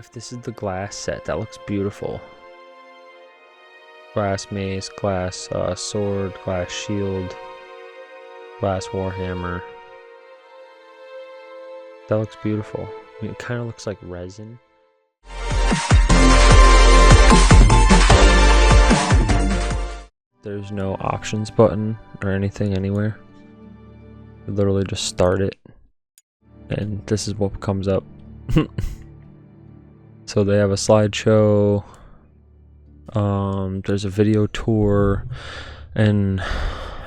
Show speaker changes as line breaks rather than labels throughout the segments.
if this is the glass set, that looks beautiful. Glass mace, glass sword, glass shield, glass warhammer. That looks beautiful. I mean, it kind of looks like resin. There's no options button or anything anywhere. You literally just start it, and this is what comes up. So they have a slideshow, there's a video tour, and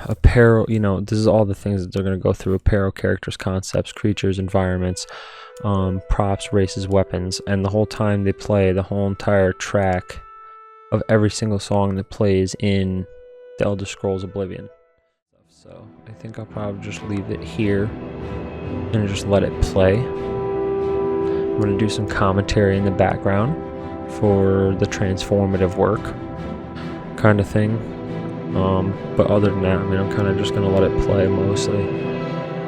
apparel, you know, this is all the things that they're going to go through: apparel, characters, concepts, creatures, environments, props, races, weapons. And the whole time they play the whole entire track of every single song that plays in the Elder Scrolls Oblivion. So I think I'll probably just leave it here and just let it play. I'm going to do some commentary in the background for the transformative work kind of thing. But other than that, I mean, I'm kind of just going to let it play mostly.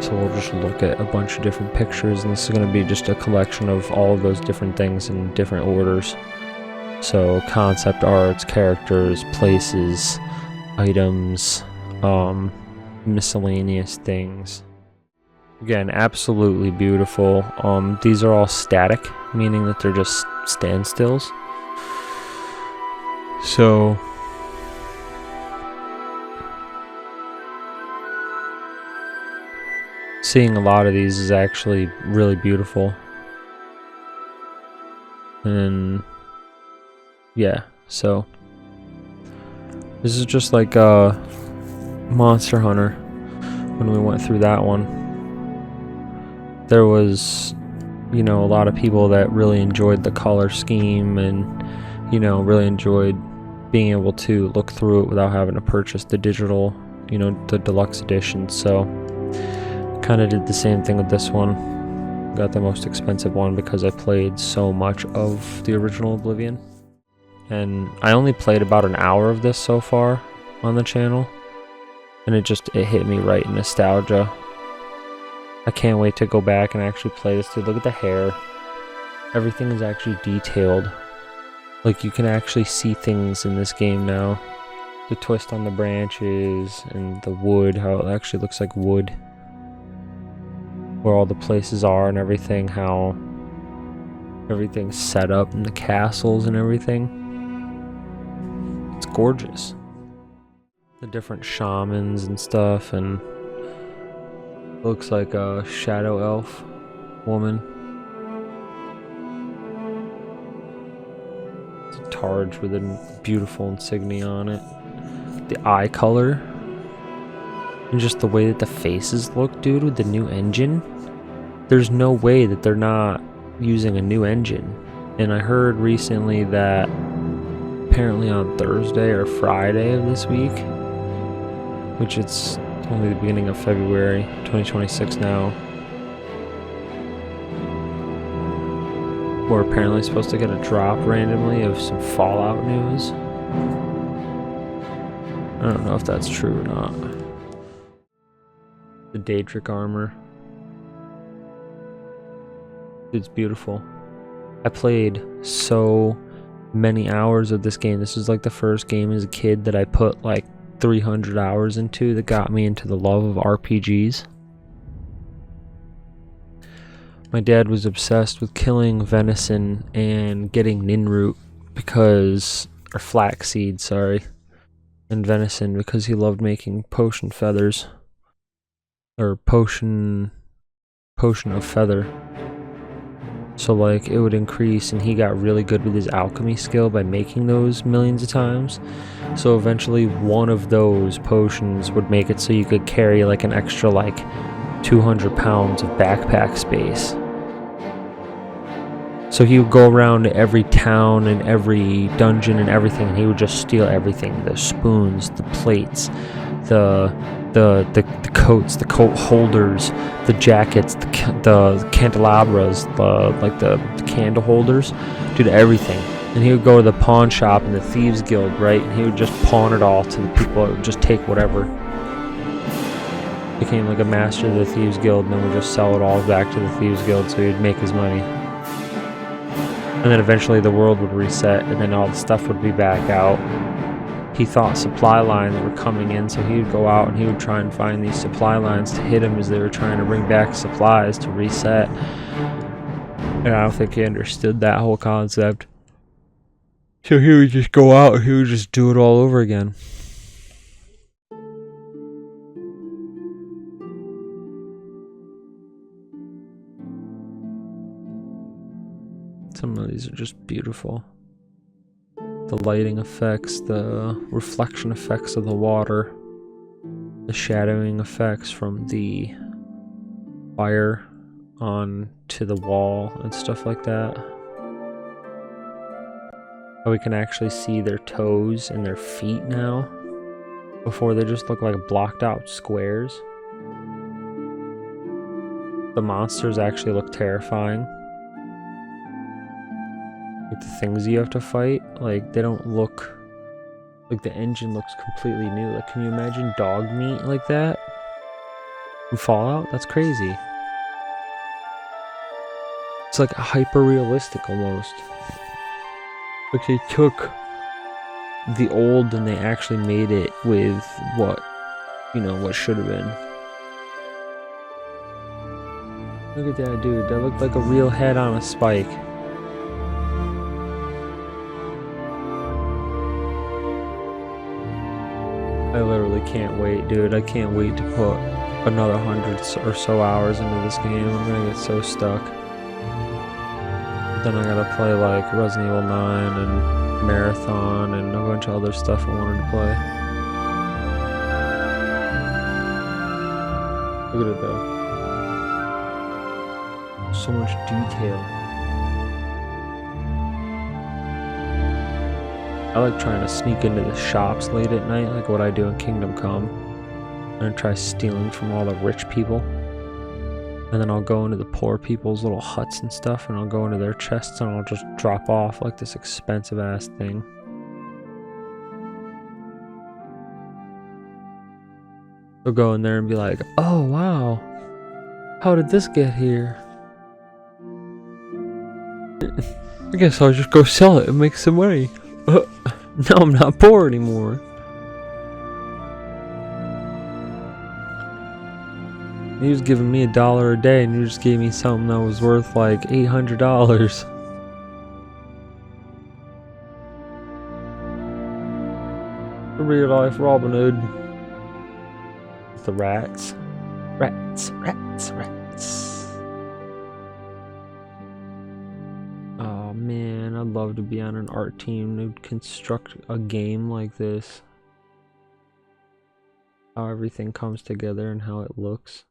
So we'll just look at a bunch of different pictures, and this is going to be just a collection of all of those different things in different orders. So concept arts, characters, places, items, miscellaneous things. Again, absolutely beautiful. These are all static, meaning that they're just standstills. So seeing a lot of these is actually really beautiful. And yeah, so this is just like Monster Hunter. When we went through that one, there was, you know, a lot of people that really enjoyed the color scheme and, you know, really enjoyed being able to look through it without having to purchase the digital, you know, the deluxe edition. So kind of did the same thing with this one. Got the most expensive one because I played so much of the original Oblivion. And I only played about an hour of this so far on the channel, and it hit me right in nostalgia. I can't wait to go back and actually play this. Dude, look at the hair. Everything is actually detailed. Like, you can actually see things in this game now. The twist on the branches and the wood, how it actually looks like wood. Where all the places are and everything, how everything's set up in the castles and everything. It's gorgeous. The different shamans and stuff, and looks like a shadow elf woman. It's a targe with a beautiful insignia on it. The eye color and just the way that the faces look, dude, with the new engine. There's no way that they're not using a new engine. And I heard recently that apparently on Thursday or Friday of this week, which it's only the beginning of February 2026 now, we're apparently supposed to get a drop randomly of some Fallout news. I don't know if that's true or not. The Daedric armor. It's beautiful. I played so many hours of this game. This was like the first game as a kid that I put like 300 hours into that got me into the love of RPGs. My dad was obsessed with killing venison and getting ninroot or flaxseed, and venison because he loved making potion feathers. Or potion of feather. So like it would increase, and he got really good with his alchemy skill by making those millions of times. So eventually one of those potions would make it so you could carry like an extra like 200 pounds of backpack space. So he would go around to every town and every dungeon and everything, and he would just steal everything: the spoons, the plates, the coats, the coat holders, the jackets, the candelabras, the candle holders, dude, everything. And he would go to the pawn shop in the Thieves Guild, right? And he would just pawn it all to the people that would just take whatever. Became like a master of the Thieves Guild, and then would just sell it all back to the Thieves Guild so he'd make his money. And then eventually the world would reset, and then all the stuff would be back out. He thought supply lines were coming in, so he would go out and he would try and find these supply lines to hit him as they were trying to bring back supplies to reset. And I don't think he understood that whole concept. So he would just go out and he would just do it all over again. Some of these are just beautiful. The lighting effects, the reflection effects of the water, the shadowing effects from the fire onto the wall and stuff like that. How we can actually see their toes and their feet now. Before they just look like blocked out squares. The monsters actually look terrifying. Like the things you have to fight, like they don't look like the engine looks completely new. Like, can you imagine dog meat like that from Fallout? That's crazy. It's like hyper realistic almost. Like they took the old and they actually made it with what, what should have been. Look at that dude, that looked like a real head on a spike. I literally can't wait, dude. I can't wait to put another 100 or so hours into this game. I'm gonna get so stuck. Then I gotta play like Resident Evil 9 and Marathon and a bunch of other stuff I wanted to play. Look at it though. So much detail. I like trying to sneak into the shops late at night, like what I do in Kingdom Come. And try stealing from all the rich people. And then I'll go into the poor people's little huts and stuff, and I'll go into their chests and I'll just drop off like this expensive ass thing. I'll go in there and be like, oh wow, how did this get here? I guess I'll just go sell it and make some money. Now I'm not poor anymore. He was giving me $1 a day and you just gave me something that was worth like $800. The real life Robin Hood. The rats. Rats. Oh man, I'd love to be on an art team to construct a game like this. How everything comes together and how it looks.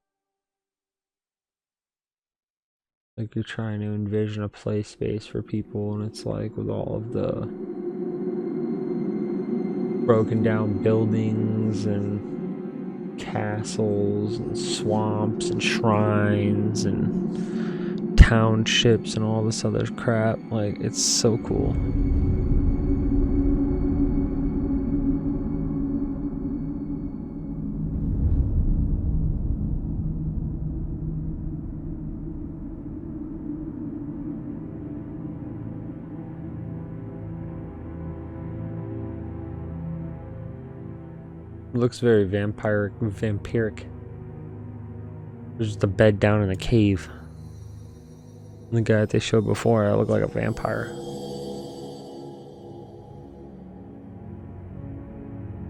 Like you're trying to envision a play space for people, and it's like with all of the broken down buildings and castles and swamps and shrines and townships and all this other crap. Like, it's so cool. It looks very vampiric. There's just a bed down in a cave. The guy that they showed before, I look like a vampire.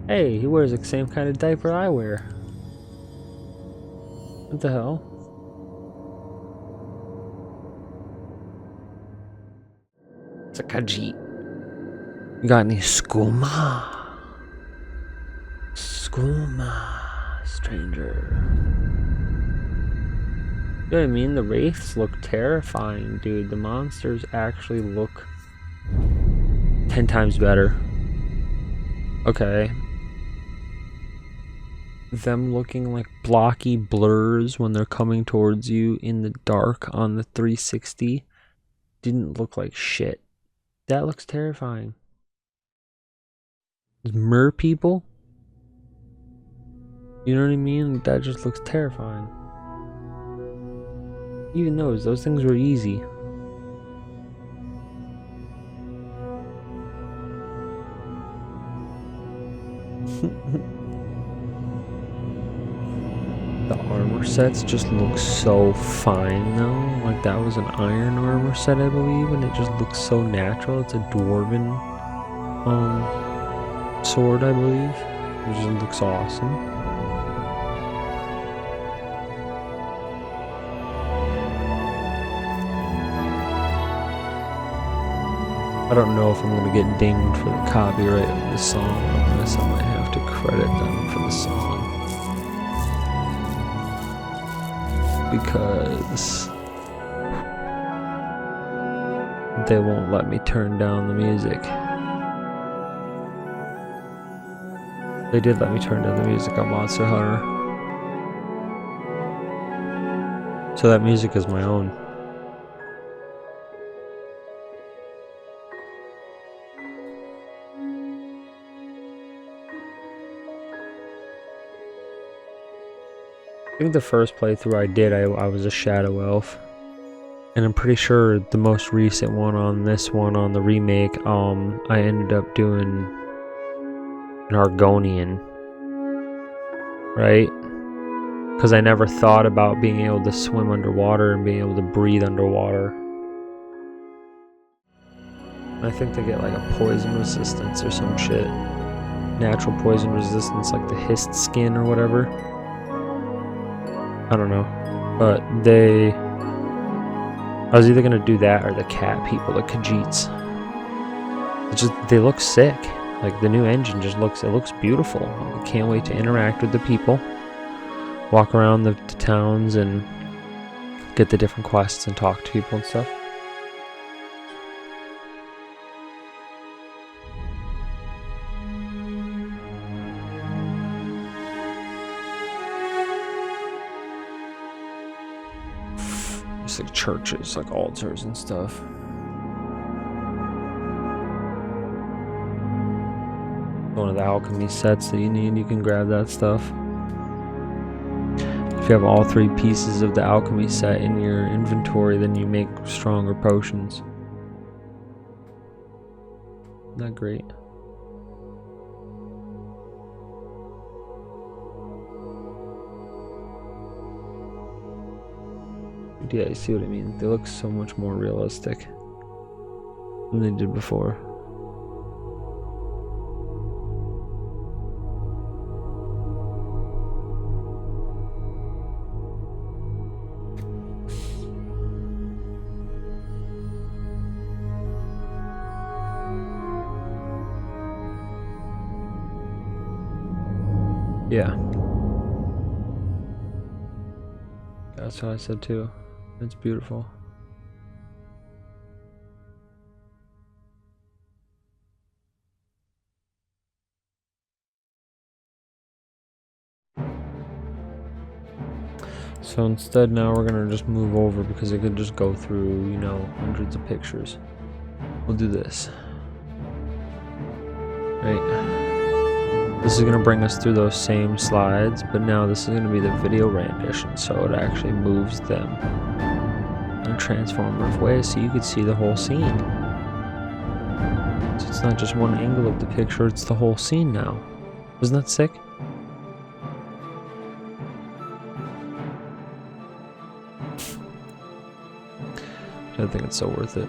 Hey, he wears the same kind of diaper I wear. What the hell? It's a Khajiit. You got any skooma? Skooma, stranger. You know what I mean? The wraiths look terrifying, dude. The monsters actually look 10 times better. Okay. Them looking like blocky blurs when they're coming towards you in the dark on the 360 didn't look like shit. That looks terrifying. Those mer people? You know what I mean? That just looks terrifying. Even those things were easy. The armor sets just look so fine though. Like that was an iron armor set, I believe, and it just looks so natural. It's a dwarven sword, I believe. It just looks awesome. I don't know if I'm gonna get dinged for the copyright of the song unless I might have to credit them for the song. Because they won't let me turn down the music. They did let me turn down the music on Monster Hunter. So that music is my own. I think the first playthrough I did, I was a Shadow Elf. And I'm pretty sure the most recent one on this one, on the remake, I ended up doing an Argonian. Right? Because I never thought about being able to swim underwater and being able to breathe underwater. And I think they get like a poison resistance or some shit. Natural poison resistance, like the hist skin or whatever. I don't know, but I was either gonna do that or the cat people, the Khajiits. They look sick. Like the new engine just looks beautiful. I can't wait to interact with the people, walk around the towns and get the different quests and talk to people and stuff. Like churches, like altars and stuff. One of the alchemy sets that you need, you can grab that stuff. If you have all 3 pieces of the alchemy set in your inventory, then you make stronger potions. Isn't that great? Yeah, you see what I mean? They look so much more realistic than they did before. Yeah. That's what I said too. It's beautiful. So instead now we're gonna just move over because it could just go through, you know, hundreds of pictures. We'll do this. Right. This is gonna bring us through those same slides, but now this is gonna be the video rendition, so it actually moves them in a transformative way so you could see the whole scene. So it's not just one angle of the picture, it's the whole scene now. Isn't that sick? I think it's so worth it.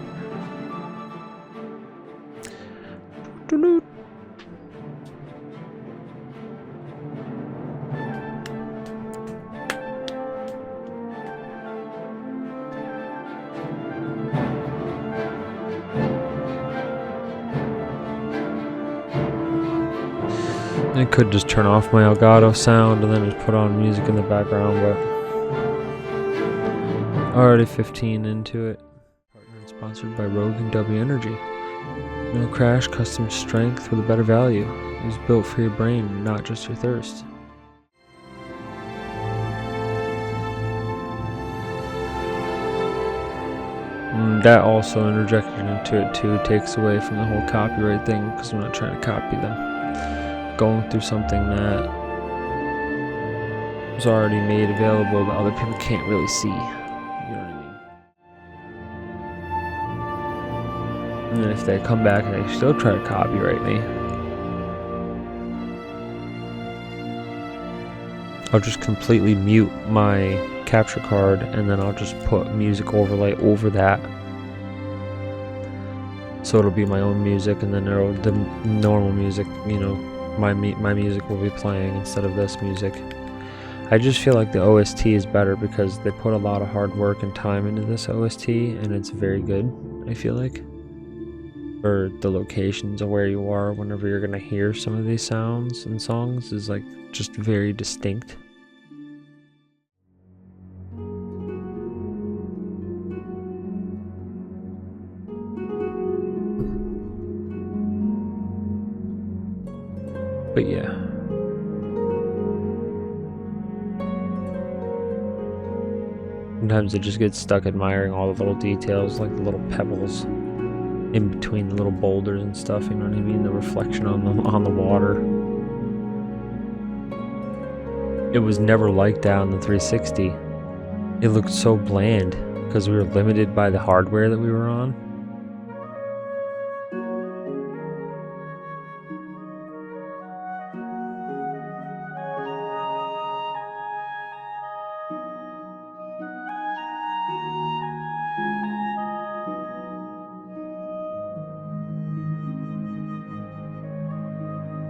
I could just turn off my Elgato sound and then just put on music in the background, but already 15 into it. Partner and sponsored by Rogue and W Energy. No crash, custom strength with a better value. It was built for your brain, not just your thirst. And that also interjected into it too, takes away from the whole copyright thing because I'm not trying to copy them. Going through something that was already made available that other people can't really see. You know what I mean? And then if they come back and they still try to copyright me, I'll just completely mute my capture card, and then I'll just put music overlay over that. So it'll be my own music, and then the normal music, you know, my music will be playing instead of this music. I just feel like the OST is better because they put a lot of hard work and time into this OST, and it's very good, I feel like. For the locations of where you are whenever you're gonna hear some of these sounds and songs is like just very distinct. But yeah. Sometimes I just get stuck admiring all the little details, like the little pebbles in between the little boulders and stuff, you know what I mean? The reflection on the water. It was never like that on the 360. It looked so bland because we were limited by the hardware that we were on.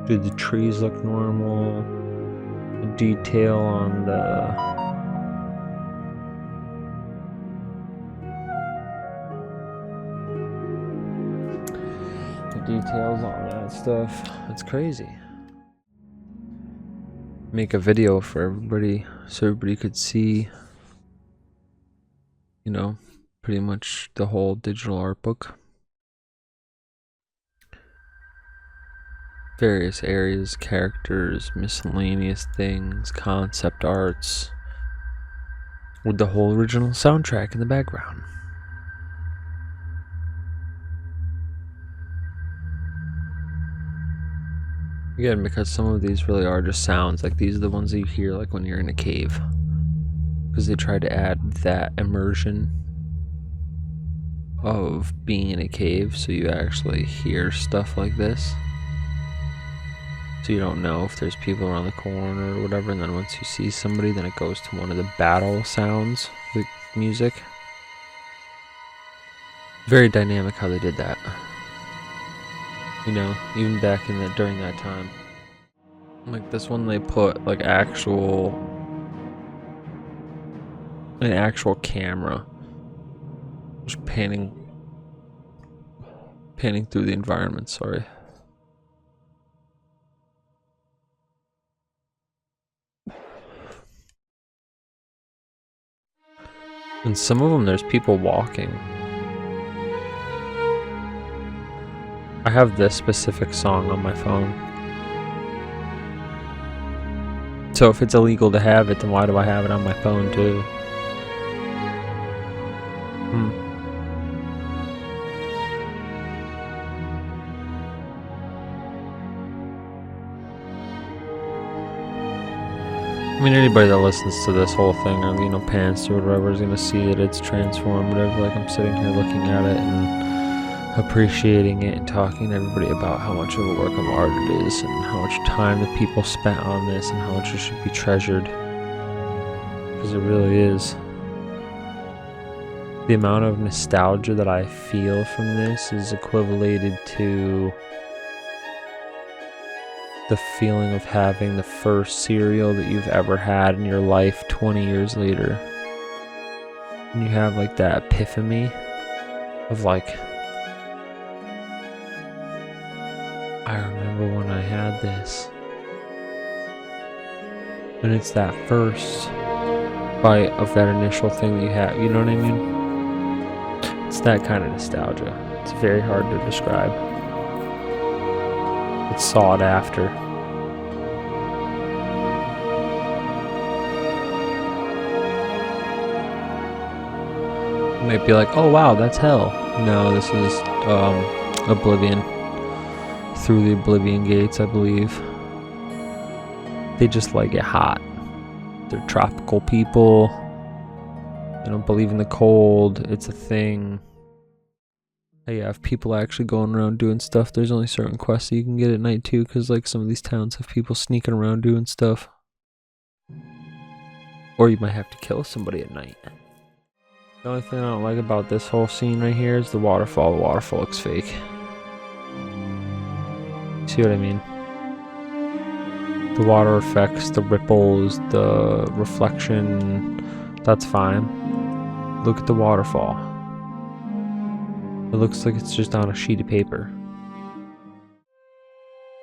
Do the trees look normal? The detail on the details on that stuff. It's crazy. Make a video for everybody so everybody could see, you know, pretty much the whole digital art book. Various areas, characters, miscellaneous things, concept arts, with the whole original soundtrack in the background. Again, because some of these really are just sounds, like these are the ones that you hear like when you're in a cave, because they tried to add that immersion of being in a cave, so you actually hear stuff like this. So you don't know if there's people around the corner or whatever, and then once you see somebody, then it goes to one of the battle sounds, the music. Very dynamic how they did that. You know, even back in during that time. Like this one, they put like an actual camera just panning through the environment, sorry. And some of them, there's people walking. I have this specific song on my phone. So if it's illegal to have it, then why do I have it on my phone too? I mean, anybody that listens to this whole thing, or, you know, pans through it or whatever, is going to see that it's transformative. Like, I'm sitting here looking at it and appreciating it and talking to everybody about how much of a work of art it is and how much time the people spent on this and how much it should be treasured. Because it really is. The amount of nostalgia that I feel from this is equivalated to the feeling of having the first cereal that you've ever had in your life 20 years later. And you have like that epiphany of like, I remember when I had this. And it's that first bite of that initial thing that you have, you know what I mean? It's that kind of nostalgia. It's very hard to describe. It's sought after. You might be like, oh wow, that's hell. No, this is Oblivion. Through the Oblivion gates, I believe. They just like it hot. They're tropical people. They don't believe in the cold. It's a thing. Hey, yeah, if people actually going around doing stuff, there's only certain quests that you can get at night too, because like some of these towns have people sneaking around doing stuff. Or you might have to kill somebody at night. The only thing I don't like about this whole scene right here is the waterfall. The waterfall looks fake. See what I mean? The water effects, the ripples, the reflection, that's fine. Look at the waterfall. It looks like it's just on a sheet of paper.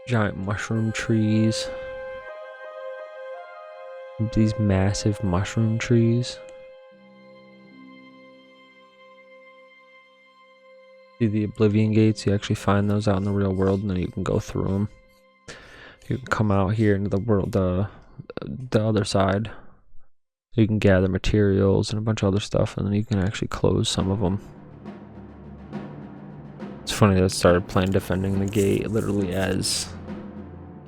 Giant mushroom trees. These massive mushroom trees. See the Oblivion gates? You actually find those out in the real world, and then you can go through them. You can come out here into the world, the other side. You can gather materials and a bunch of other stuff, and then you can actually close some of them. It's funny that I started playing Defending the Gate literally as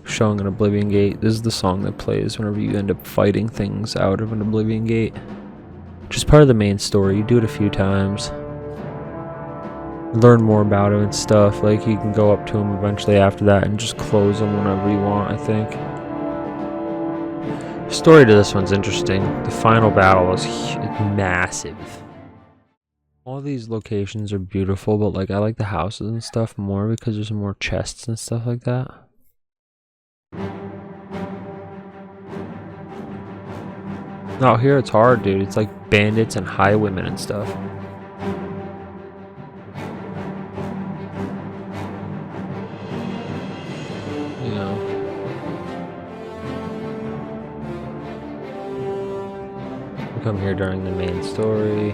showing an Oblivion gate. This is the song that plays whenever you end up fighting things out of an Oblivion gate. Just part of the main story. You do it a few times. Learn more about him and stuff. Like, you can go up to him eventually after that and just close him whenever you want, I think. The story to this one's interesting. The final battle is massive. All these locations are beautiful, but like, I like the houses and stuff more because there's more chests and stuff like that. Out here it's hard, dude. It's like bandits and highwaymen and stuff. You know. We come here during the main story.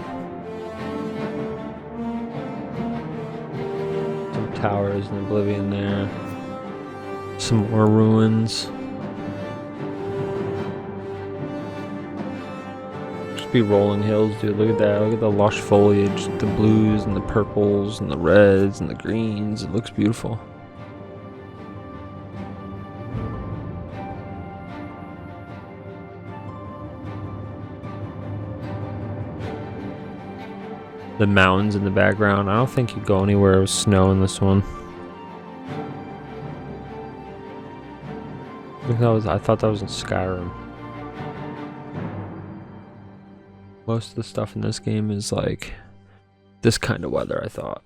Some towers in Oblivion there. Some more ruins. Be rolling hills, dude. Look at that. Look at the lush foliage, the blues and the purples and the reds and the greens. It looks beautiful. The mountains in the background. I don't think you go anywhere with snow in this one. I thought that was in Skyrim. Most of the stuff in this game is like this kind of weather, I thought.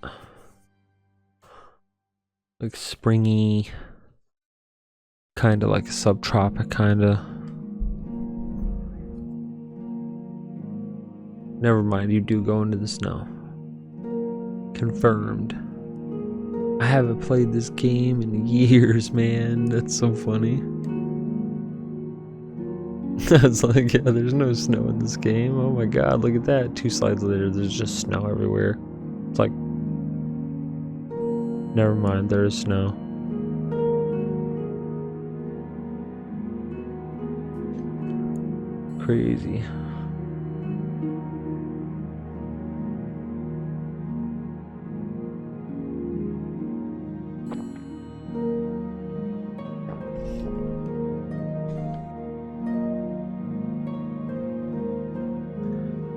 Like springy, kind of like subtropic, kind of. Never mind, you do go into the snow. Confirmed. I haven't played this game in years, man. That's so funny. I was like, yeah, there's no snow in this game. Oh my god, look at that. 2 slides later, there's just snow everywhere. It's like, never mind, there is snow. Crazy.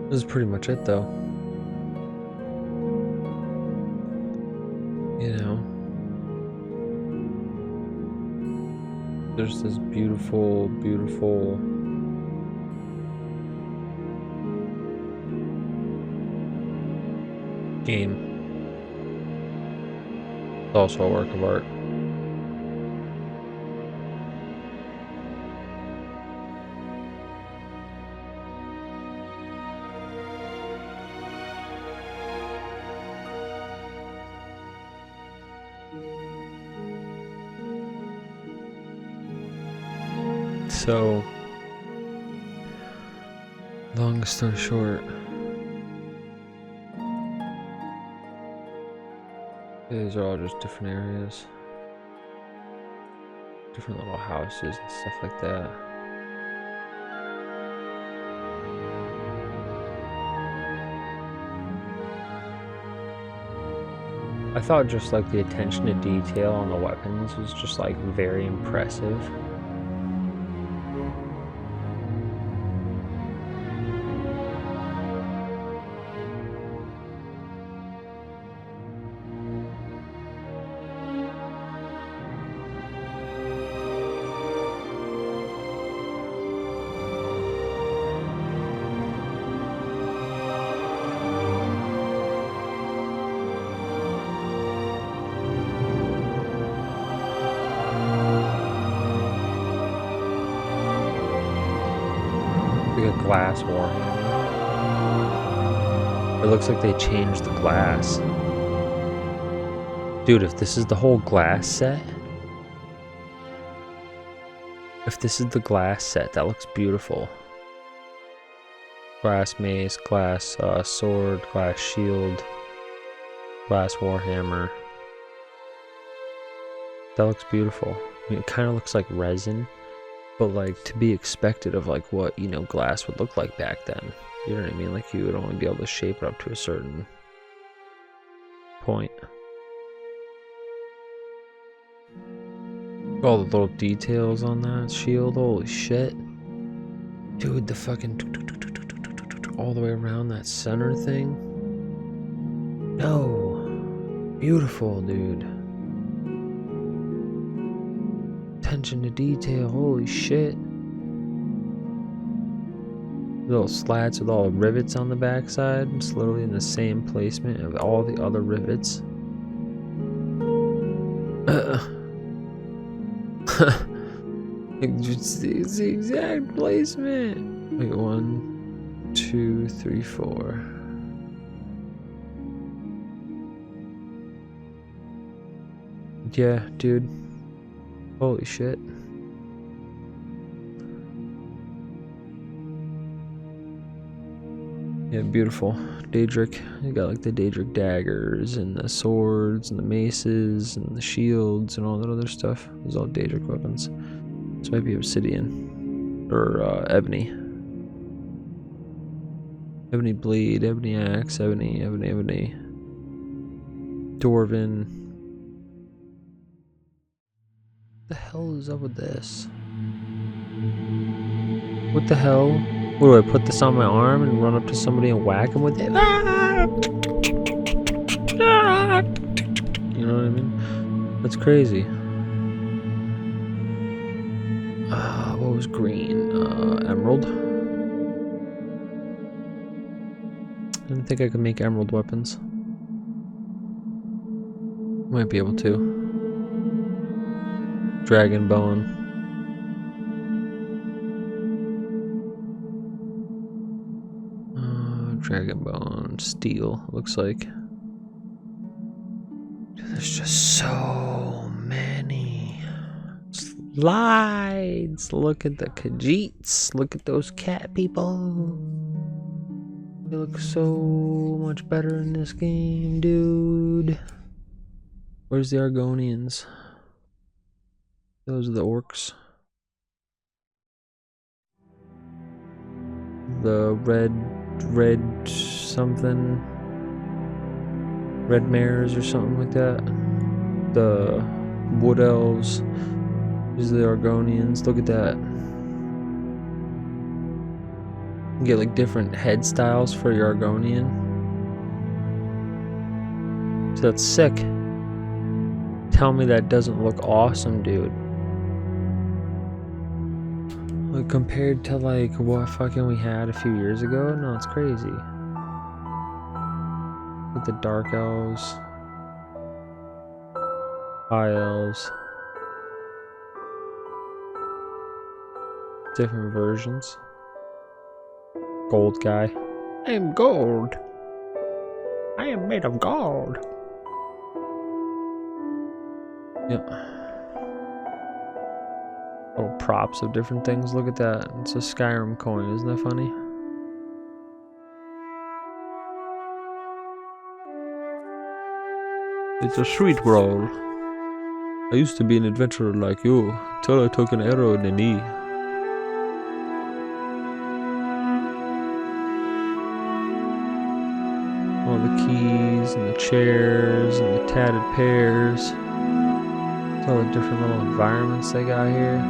This is pretty much it, though. You know, there's this beautiful, beautiful game. It's also a work of art. So, long story short, these are all just different areas, different little houses and stuff like that. I thought just like the attention to detail on the weapons was just like very impressive. glass warhammer. It looks like they changed the glass. Dude, if this is the whole glass set... If this is the glass set, that looks beautiful. Glass mace, glass sword, glass shield, glass warhammer. That looks beautiful. I mean, it kind of looks like resin, but like to be expected of like what, you know, glass would look like back then. You know what I mean? Like you would only be able to shape it up to a certain point. All the little details on that shield, holy shit. Dude, the fucking all the way around that center thing. No. Beautiful, dude. Attention to detail, holy shit. Little slats with all the rivets on the backside. It's literally in the same placement of all the other rivets. It's the exact placement. Wait, 1, 2, 3, 4. Yeah, dude. Holy shit. Yeah, beautiful. Daedric. You got like the Daedric daggers and the swords and the maces and the shields and all that other stuff. Those are all Daedric weapons. This might be obsidian. Or ebony. Ebony blade, ebony axe, ebony. Dwarven. What the hell is up with this? What the hell? What do I put this on my arm and run up to somebody and whack him with it? You know what I mean? That's crazy. What was green? Emerald. I didn't think I could make emerald weapons. Might be able to. Dragon bone. Dragon bone, steel, looks like. Dude, there's just so many slides. Look at the Khajiits. Look at those cat people. They look so much better in this game, dude. Where's the Argonians? Those are the orcs. The red something. Red mares or something like that. The wood elves. These are the Argonians. Look at that. You get like different head styles for your Argonian. So that's sick. Tell me that doesn't look awesome, dude. Like compared to like what fucking we had a few years ago? No, it's crazy. With the dark elves. High elves. Different versions. Gold guy. I am gold. I am made of gold. Yep. Little props of different things. Look at that. It's a Skyrim coin. Isn't that funny? It's a sweet world. I used to be an adventurer like you, till I took an arrow in the knee. All the keys and the chairs and the tatted pears. All the different little environments they got here.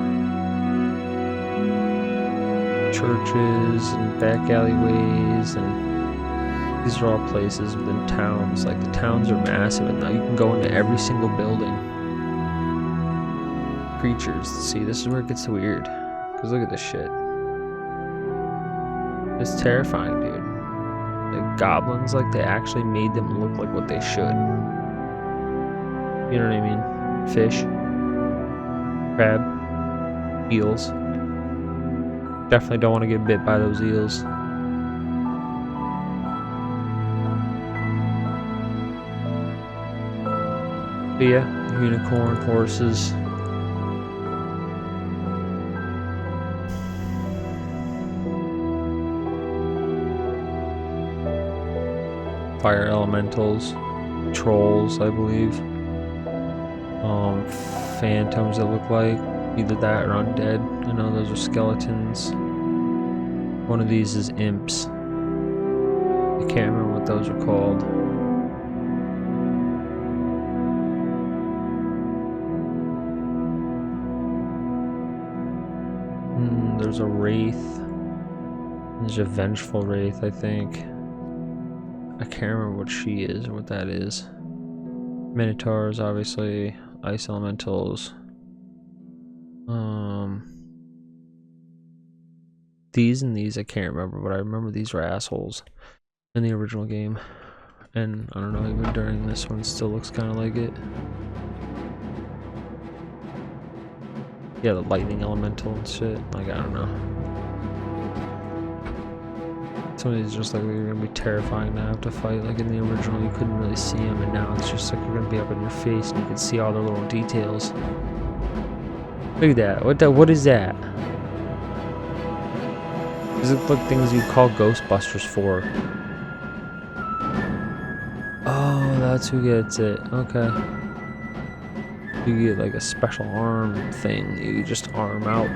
Churches and back alleyways, and these are all places within towns. Like the towns are massive, and now you can go into every single building. Creatures. See, this is where it gets weird. Cause look at this shit. It's terrifying, dude. The goblins, like they actually made them look like what they should. You know what I mean? Fish, crab, eels. Definitely don't want to get bit by those eels. But yeah, unicorn, horses. Fire elementals, trolls, I believe. Phantoms that look like either that or undead. I know those are skeletons. One of these is imps. I can't remember what those are called. There's a wraith. There's a vengeful wraith, I think. I can't remember what she is or what that is. Minotaurs, obviously. Ice elementals. These and these I can't remember, but I remember these were assholes in the original game. And I don't know, even during this one, it still looks kind of like it. Yeah, the lightning elemental and shit. Like, I don't know. Some of these just like you're gonna be terrifying to have to fight. Like in the original, you couldn't really see them, and now it's just like you're gonna be up in your face and you can see all their little details. Look at that. What is that? These look like things you'd call Ghostbusters for. Oh, that's who gets it. Okay. You get like a special arm thing. You just arm out.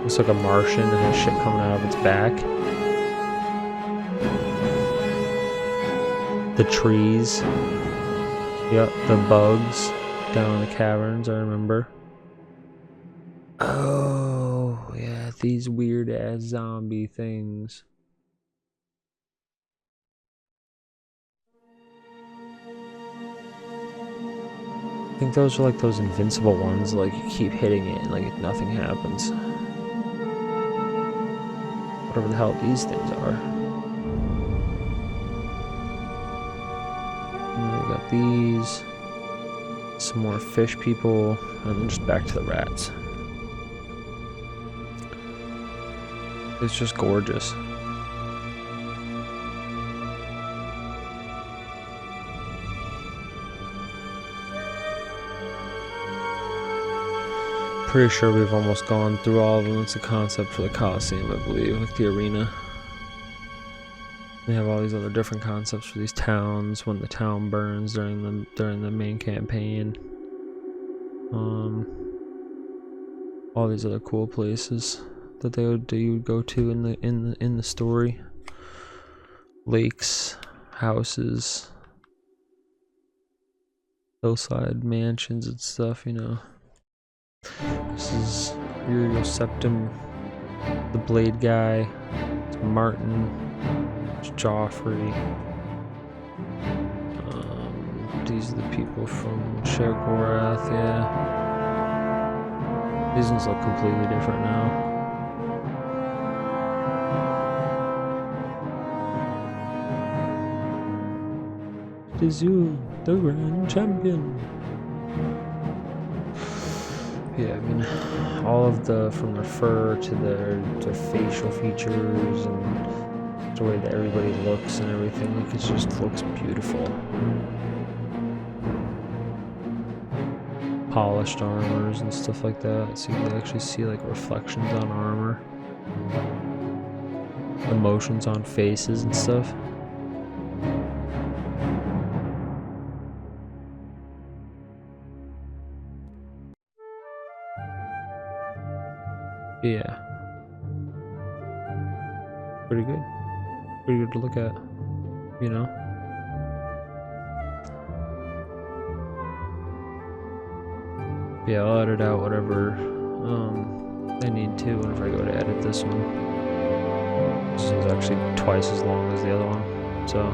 Looks like a Martian that has shit coming out of its back. The trees. Yep, the bugs down in the caverns, I remember. Oh, yeah, these weird ass zombie things. I think those are like those invincible ones, like you keep hitting it and like nothing happens. Whatever the hell these things are. And then we got these. Some more fish people, and then just back to the rats. It's just gorgeous. Pretty sure we've almost gone through all of them. It's a concept for the Colosseum, I believe, like the arena. They have all these other different concepts for these towns when the town burns during the main campaign. All these other cool places that you would go to in the story. Lakes, houses, hillside mansions and stuff, you know. This is Uriel Septim, the Blade guy. It's Martin. It's Joffrey. These are the people from Sheogorath, yeah. These ones look completely different now. It is you, the grand champion. Yeah, I mean, all of from their fur to their facial features and the way that everybody looks and everything, like it just looks beautiful. Polished armors and stuff like that, so you can actually see like reflections on armor, emotions on faces and stuff. Yeah, pretty good to look at, you know. Yeah, I'll edit out whatever I need to whenever I go to edit this one. This is actually twice as long as the other one, so